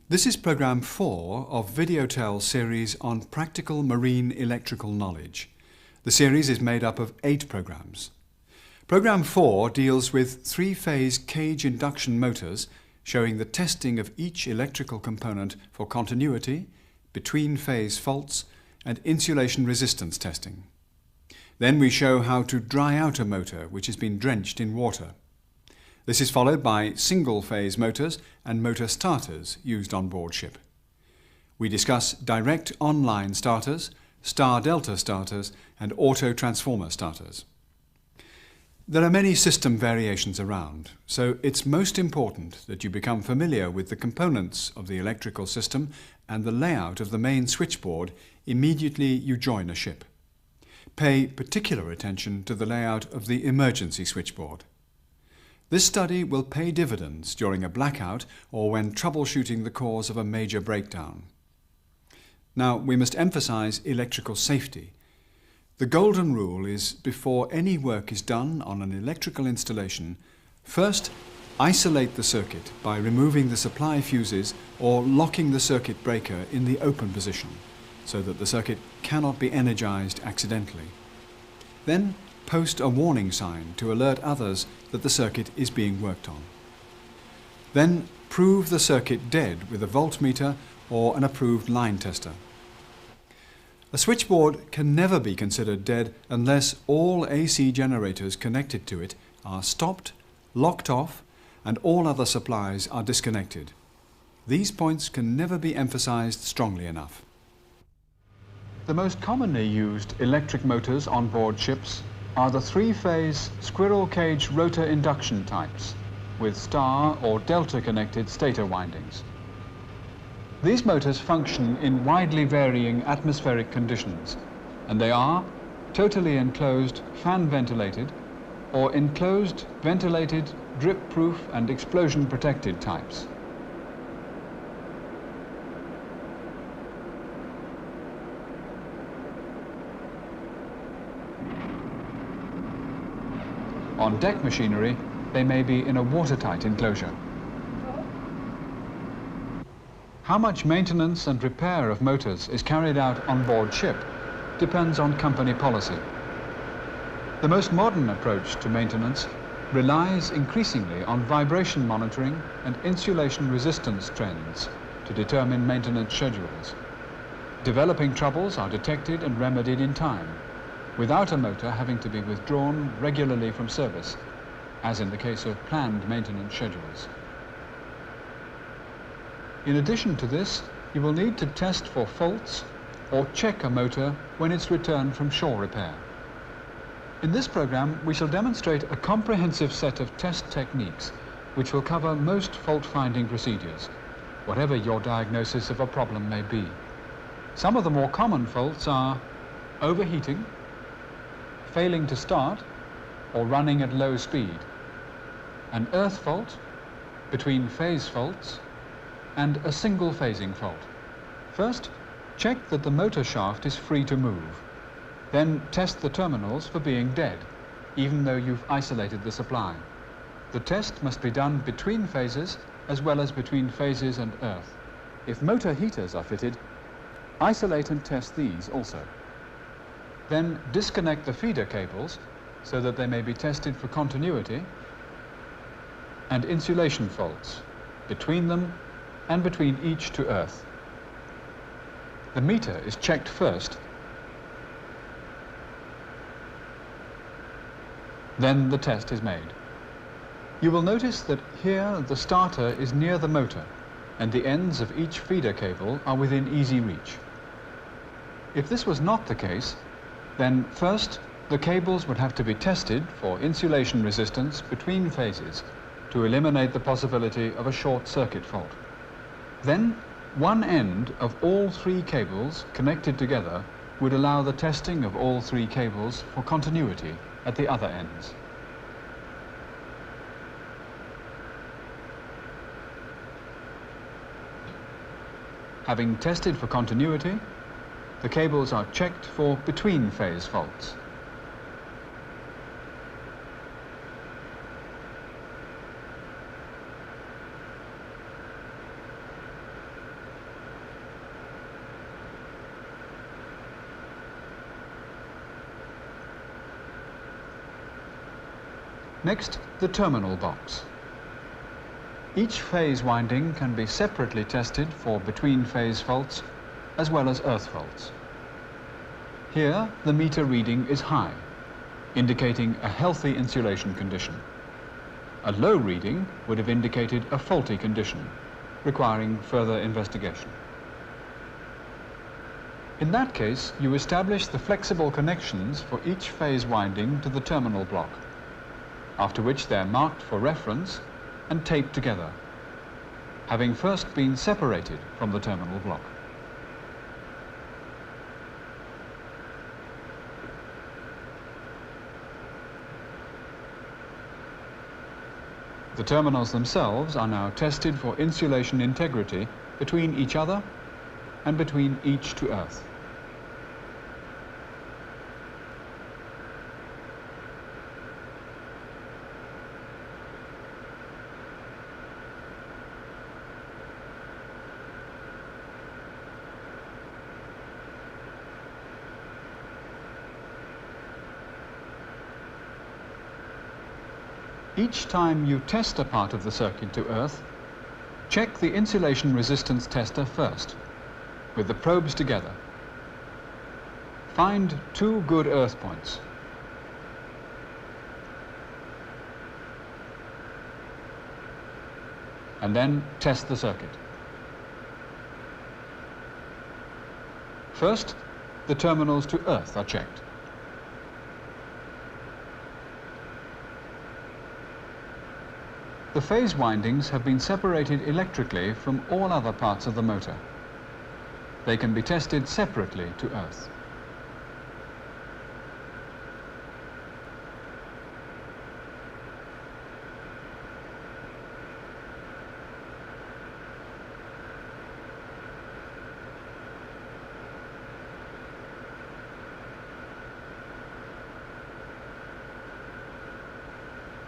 This is Programme 4 of VIDEOTEL series on practical marine electrical knowledge. The series is made up of 8 programmes. Programme 4 deals with 3-phase cage induction motors, showing the testing of each electrical component for continuity, between-phase faults and insulation resistance testing. Then we show how to dry out a motor which has been drenched in water. This is followed by single-phase motors and motor starters used on board ship. We discuss direct online starters, star-delta starters and auto-transformer starters. There are many system variations around, so it's most important that you become familiar with the components of the electrical system and the layout of the main switchboard immediately you join a ship. Pay particular attention to the layout of the emergency switchboard. This study will pay dividends during a blackout or when troubleshooting the cause of a major breakdown. Now, we must emphasize electrical safety. The golden rule is, before any work is done on an electrical installation, first isolate the circuit by removing the supply fuses or locking the circuit breaker in the open position so that the circuit cannot be energized accidentally. Then post a warning sign to alert others that the circuit is being worked on. Then prove the circuit dead with a voltmeter or an approved line tester. A switchboard can never be considered dead unless all AC generators connected to it are stopped, locked off, and all other supplies are disconnected. These points can never be emphasized strongly enough. The most commonly used electric motors on board ships are the 3-phase squirrel-cage rotor induction types with star or delta connected stator windings. These motors function in widely varying atmospheric conditions, and they are totally enclosed fan ventilated or enclosed ventilated drip proof and explosion protected types. On deck machinery, they may be in a watertight enclosure. How much maintenance and repair of motors is carried out on board ship depends on company policy. The most modern approach to maintenance relies increasingly on vibration monitoring and insulation resistance trends to determine maintenance schedules. Developing troubles are detected and remedied in time, without a motor having to be withdrawn regularly from service, as in the case of planned maintenance schedules. In addition to this, you will need to test for faults or check a motor when it's returned from shore repair. In this program, we shall demonstrate a comprehensive set of test techniques which will cover most fault-finding procedures, whatever your diagnosis of a problem may be. Some of the more common faults are overheating, failing to start, or running at low speed, an earth fault, between phase faults, and a single phasing fault. First, check that the motor shaft is free to move. Then test the terminals for being dead, even though you've isolated the supply. The test must be done between phases as well as between phases and earth. If motor heaters are fitted, isolate and test these also. Then disconnect the feeder cables so that they may be tested for continuity and insulation faults between them and between each to earth. The meter is checked first. Then the test is made. You will notice that here the starter is near the motor and the ends of each feeder cable are within easy reach. If this was not the case, then first the cables would have to be tested for insulation resistance between phases to eliminate the possibility of a short circuit fault. Then one end of all 3 cables connected together would allow the testing of all 3 cables for continuity at the other ends. Having tested for continuity, the cables are checked for between-phase faults. Next, the terminal box. Each phase winding can be separately tested for between-phase faults as well as earth faults. Here, the meter reading is high, indicating a healthy insulation condition. A low reading would have indicated a faulty condition, requiring further investigation. In that case, you establish the flexible connections for each phase winding to the terminal block, after which they're marked for reference and taped together, having first been separated from the terminal block. The terminals themselves are now tested for insulation integrity between each other and between each to earth. Each time you test a part of the circuit to earth, check the insulation resistance tester first, with the probes together. Find 2 good earth points. And then test the circuit. First, the terminals to earth are checked. The phase windings have been separated electrically from all other parts of the motor. They can be tested separately to earth.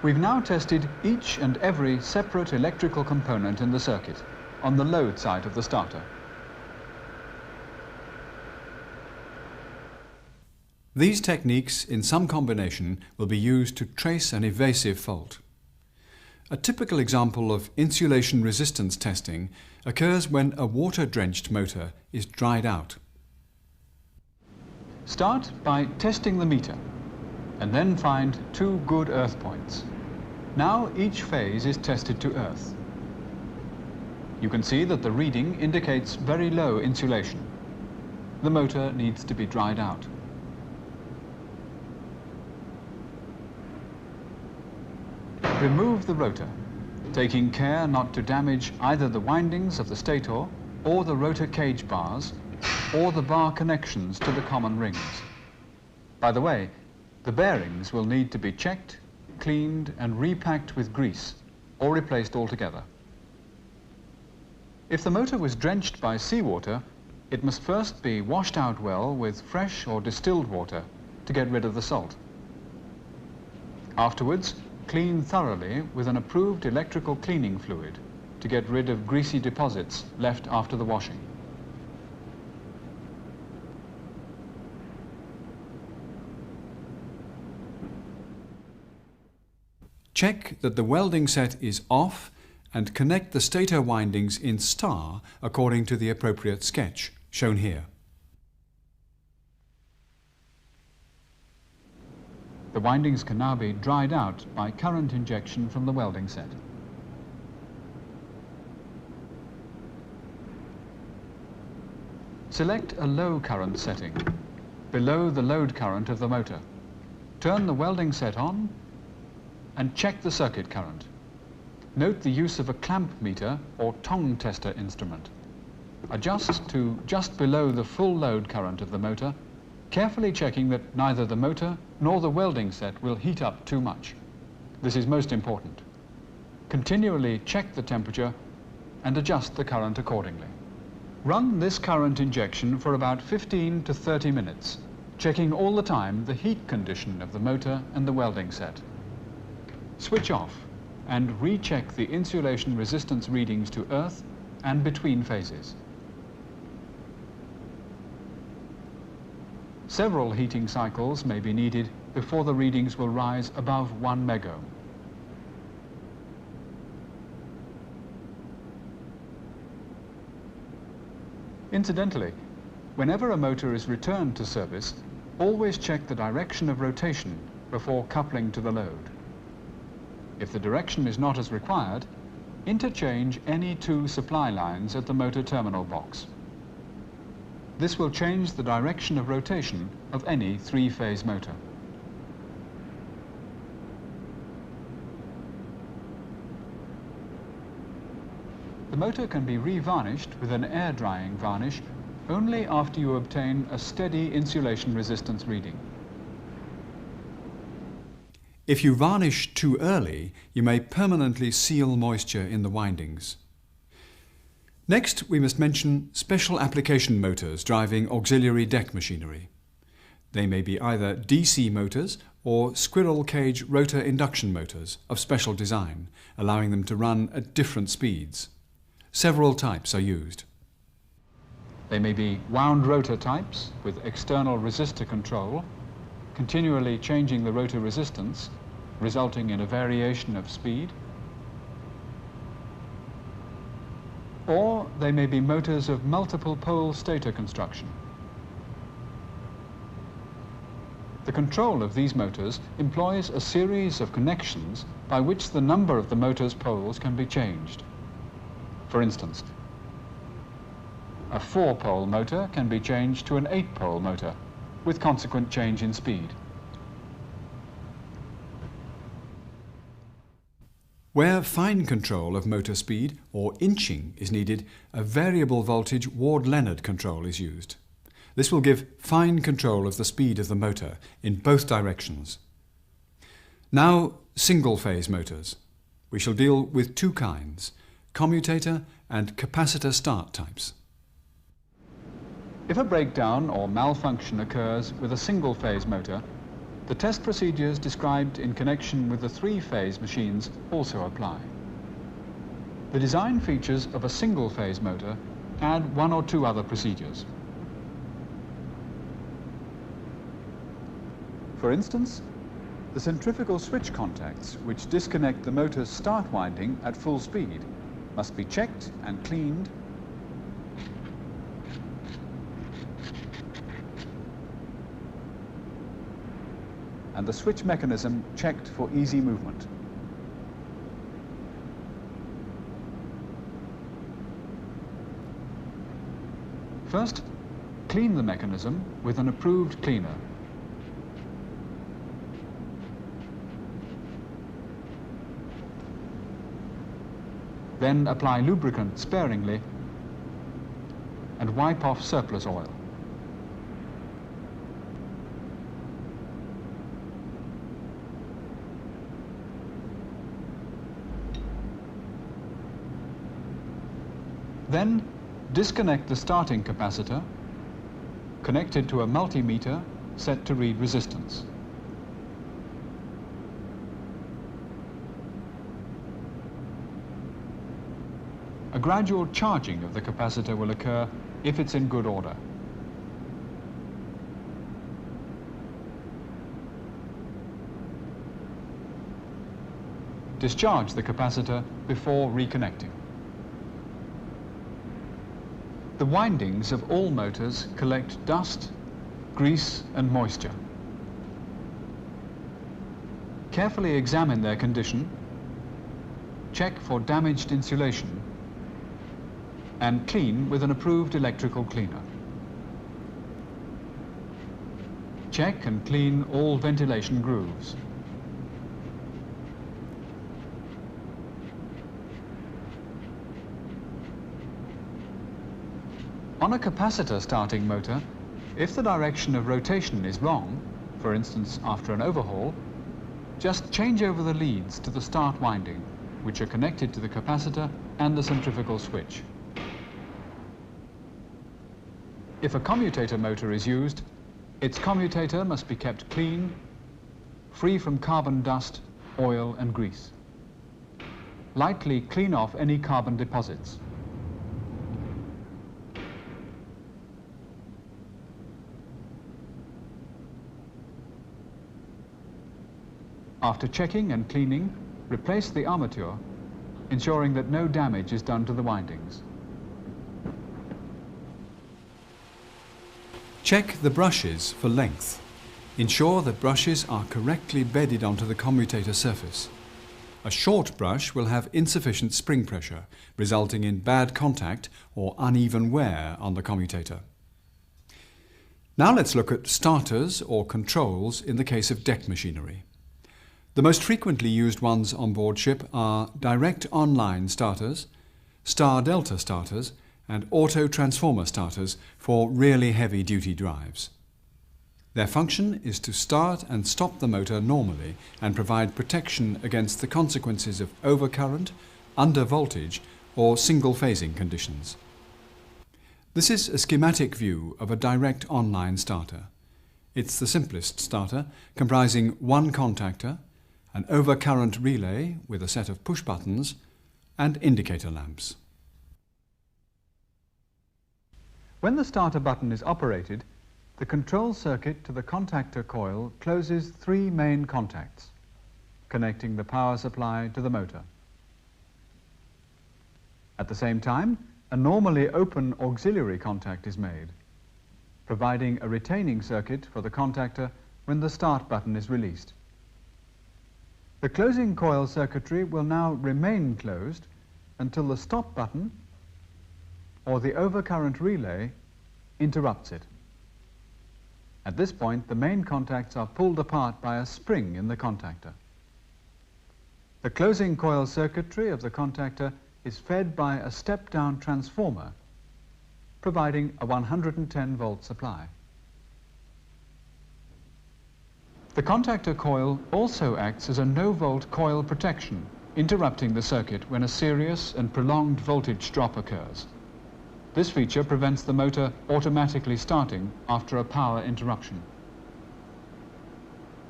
We've now tested each and every separate electrical component in the circuit on the load side of the starter. These techniques, in some combination, will be used to trace an evasive fault. A typical example of insulation resistance testing occurs when a water-drenched motor is dried out. Start by testing the meter, and then find 2 good earth points. Now each phase is tested to earth. You can see that the reading indicates very low insulation. The motor needs to be dried out. Remove the rotor, taking care not to damage either the windings of the stator or the rotor cage bars or the bar connections to the common rings. By the way, the bearings will need to be checked, cleaned and repacked with grease or replaced altogether. If the motor was drenched by seawater, it must first be washed out well with fresh or distilled water to get rid of the salt. Afterwards, clean thoroughly with an approved electrical cleaning fluid to get rid of greasy deposits left after the washing. Check that the welding set is off and connect the stator windings in star according to the appropriate sketch, shown here. The windings can now be dried out by current injection from the welding set. Select a low current setting, below the load current of the motor. Turn the welding set on and check the circuit current. Note the use of a clamp meter or tongue tester instrument. Adjust to just below the full load current of the motor, carefully checking that neither the motor nor the welding set will heat up too much. This is most important. Continually check the temperature and adjust the current accordingly. Run this current injection for about 15 to 30 minutes, checking all the time the heat condition of the motor and the welding set. Switch off and recheck the insulation resistance readings to earth and between phases. Several heating cycles may be needed before the readings will rise above 1 megohm. Incidentally, whenever a motor is returned to service, always check the direction of rotation before coupling to the load. If the direction is not as required, interchange any two supply lines at the motor terminal box. This will change the direction of rotation of any three-phase motor. The motor can be re-varnished with an air drying varnish only after you obtain a steady insulation resistance reading. If you varnish too early, you may permanently seal moisture in the windings. Next, we must mention special application motors driving auxiliary deck machinery. They may be either DC motors or squirrel-cage rotor induction motors of special design, allowing them to run at different speeds. Several types are used. They may be wound rotor types with external resistor control, continually changing the rotor resistance, resulting in a variation of speed. Or they may be motors of multiple pole stator construction. The control of these motors employs a series of connections by which the number of the motor's poles can be changed. For instance, a 4-pole motor can be changed to an 8-pole motor, with consequent change in speed. Where fine control of motor speed, or inching, is needed, a variable voltage Ward-Leonard control is used. This will give fine control of the speed of the motor in both directions. Now, single-phase motors. We shall deal with two kinds, commutator and capacitor start types. If a breakdown or malfunction occurs with a single-phase motor, the test procedures described in connection with the three-phase machines also apply. The design features of a single-phase motor add one or two other procedures. For instance, the centrifugal switch contacts which disconnect the motor's start winding at full speed must be checked and cleaned, and the switch mechanism checked for easy movement. First, clean the mechanism with an approved cleaner. Then apply lubricant sparingly and wipe off surplus oil. Then disconnect the starting capacitor, connected to a multimeter set to read resistance. A gradual charging of the capacitor will occur if it's in good order. Discharge the capacitor before reconnecting. The windings of all motors collect dust, grease and moisture. Carefully examine their condition, check for damaged insulation, and clean with an approved electrical cleaner. Check and clean all ventilation grooves. On a capacitor starting motor, if the direction of rotation is wrong, for instance after an overhaul, just change over the leads to the start winding, which are connected to the capacitor and the centrifugal switch. If a commutator motor is used, its commutator must be kept clean, free from carbon dust, oil and grease. Lightly clean off any carbon deposits. After checking and cleaning, replace the armature, ensuring that no damage is done to the windings. Check the brushes for length. Ensure that brushes are correctly bedded onto the commutator surface. A short brush will have insufficient spring pressure, resulting in bad contact or uneven wear on the commutator. Now let's look at starters or controls in the case of deck machinery. The most frequently used ones on board ship are direct online starters, star-delta starters, and auto-transformer starters for really heavy-duty drives. Their function is to start and stop the motor normally and provide protection against the consequences of overcurrent, undervoltage, or single-phasing conditions. This is a schematic view of a direct online starter. It's the simplest starter, comprising one contactor, an overcurrent relay with a set of push buttons, and indicator lamps. When the starter button is operated, the control circuit to the contactor coil closes three main contacts, connecting the power supply to the motor. At the same time, a normally open auxiliary contact is made, providing a retaining circuit for the contactor when the start button is released. The closing coil circuitry will now remain closed until the stop button or the overcurrent relay interrupts it. At this point, the main contacts are pulled apart by a spring in the contactor. The closing coil circuitry of the contactor is fed by a step-down transformer, providing a 110-volt supply. The contactor coil also acts as a no-volt coil protection, interrupting the circuit when a serious and prolonged voltage drop occurs. This feature prevents the motor automatically starting after a power interruption.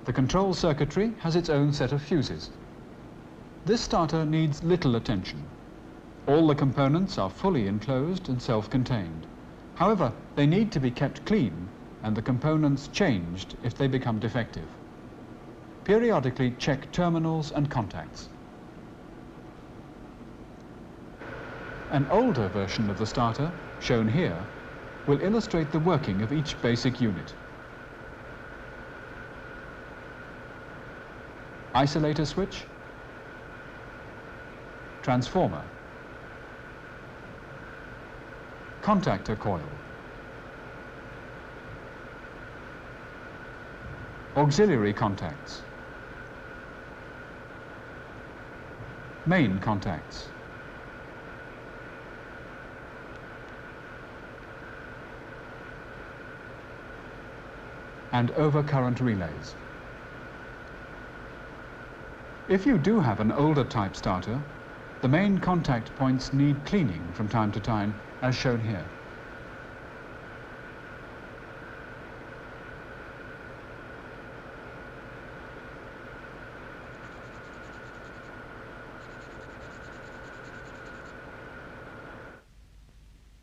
The control circuitry has its own set of fuses. This starter needs little attention. All the components are fully enclosed and self-contained. However, they need to be kept clean and the components changed if they become defective. Periodically check terminals and contacts. An older version of the starter, shown here, will illustrate the working of each basic unit. Isolator switch, transformer, contactor coil, auxiliary contacts, main contacts, and overcurrent relays. If you do have an older type starter, the main contact points need cleaning from time to time, as shown here.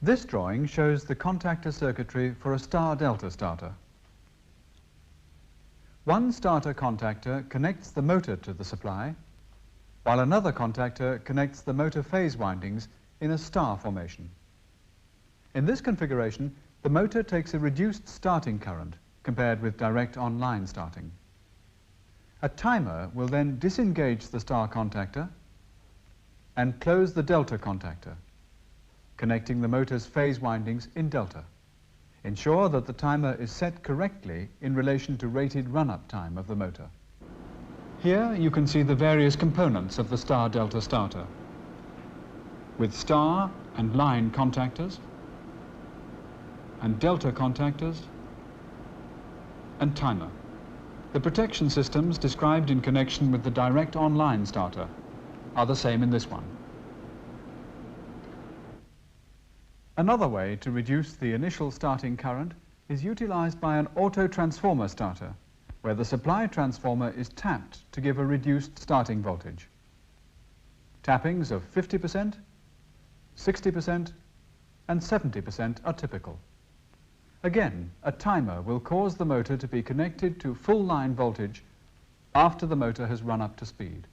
This drawing shows the contactor circuitry for a star-delta starter. One starter contactor connects the motor to the supply, while another contactor connects the motor phase windings in a star formation. In this configuration, the motor takes a reduced starting current compared with direct online starting. A timer will then disengage the star contactor and close the delta contactor, connecting the motor's phase windings in delta. Ensure that the timer is set correctly in relation to rated run-up time of the motor. Here you can see the various components of the star-delta starter, with star and line contactors, and delta contactors, and timer. The protection systems described in connection with the direct online starter are the same in this one. Another way to reduce the initial starting current is utilized by an auto-transformer starter, where the supply transformer is tapped to give a reduced starting voltage. Tappings of 50%, 60%, and 70% are typical. Again, a timer will cause the motor to be connected to full line voltage after the motor has run up to speed.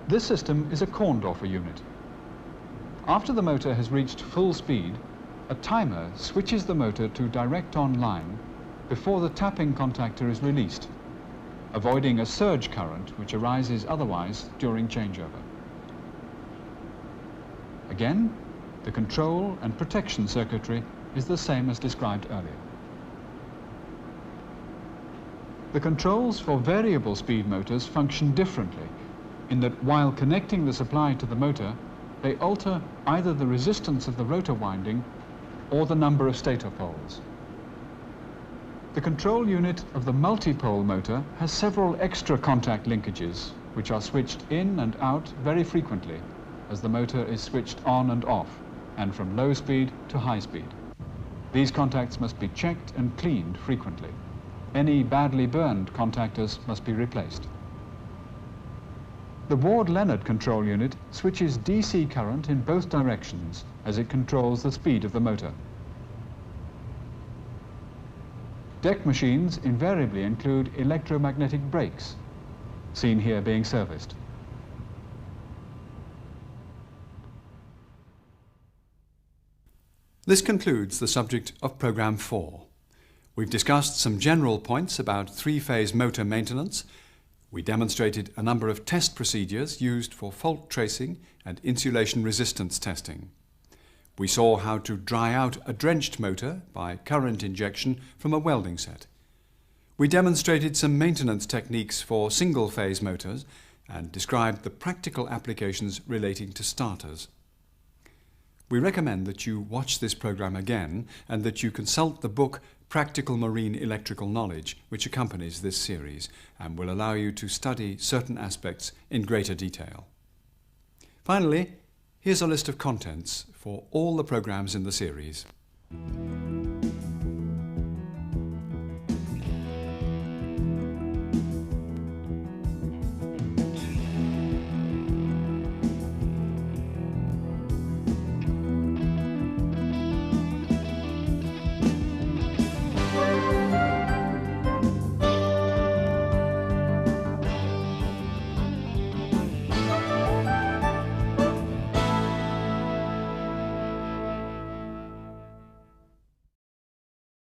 This system is a Korndorfer unit. After the motor has reached full speed, a timer switches the motor to direct online before the tapping contactor is released, avoiding a surge current which arises otherwise during changeover. Again, the control and protection circuitry is the same as described earlier. The controls for variable speed motors function differently in that while connecting the supply to the motor, they alter either the resistance of the rotor winding or the number of stator poles. The control unit of the multi-pole motor has several extra contact linkages which are switched in and out very frequently as the motor is switched on and off and from low speed to high speed. These contacts must be checked and cleaned frequently. Any badly burned contactors must be replaced. The Ward-Leonard control unit switches DC current in both directions as it controls the speed of the motor. Deck machines invariably include electromagnetic brakes, seen here being serviced. This concludes the subject of Program 4. We've discussed some general points about three-phase motor maintenance. We demonstrated a number of test procedures used for fault tracing and insulation resistance testing. We saw how to dry out a drenched motor by current injection from a welding set. We demonstrated some maintenance techniques for single-phase motors and described the practical applications relating to starters. We recommend that you watch this program again and that you consult the book Practical Marine Electrical Knowledge, which accompanies this series and will allow you to study certain aspects in greater detail. Finally, here's a list of contents for all the programs in the series.